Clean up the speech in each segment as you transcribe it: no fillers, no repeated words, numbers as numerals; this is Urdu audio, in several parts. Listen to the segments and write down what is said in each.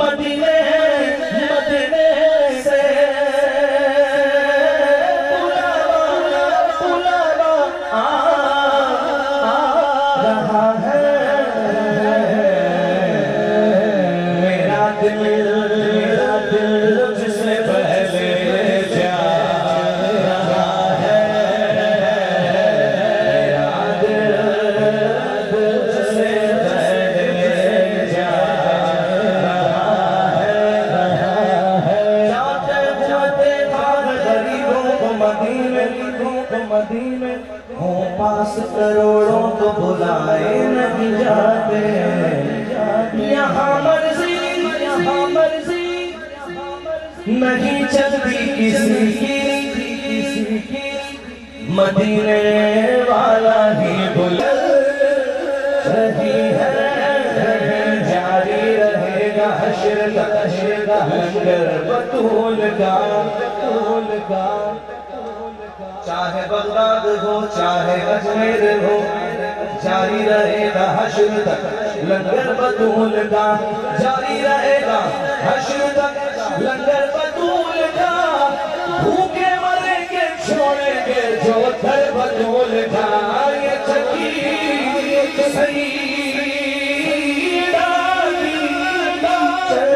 مدینے مدینے سے بلاوا آ رہا ہے میرا دل تجھ سے پہلے جا رہا ہے میرا دل تجھ سے پہلے جا رہا ہے جاتے ہوئے دیکھا غریبوں کو مدینے ہوں پاس کروڑوں تو بلائے نہیں جاتے یہاں مرضی نہیں چلتی کسی کی مدینے والا ہی بلا رہی ہے جاری رہے گا حشر کا لنگر بطول کا چاہے بغداد ہو چاہے اجمیر ہو جاری رہے گا حشر تک لنگر بطول کا جاری رہے گا حشر تک لنگر بطول کا بھوکے مریں گے چھوڑیں گے جو تھر بطول کا یہ چکی سیدہ چل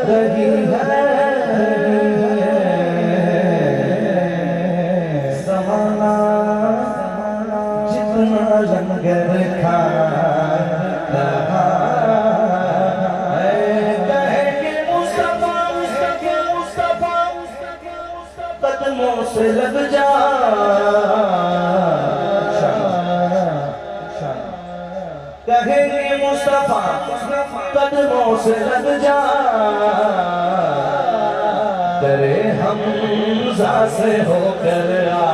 رہی ہے جتنا لنگر کھا رہا ہے کہے کہ مصطفیٰ قدموں سے لگ جا کہے کہ مصطفیٰ قدموں سے لگ جا درے حمزہ سے ہو کر آ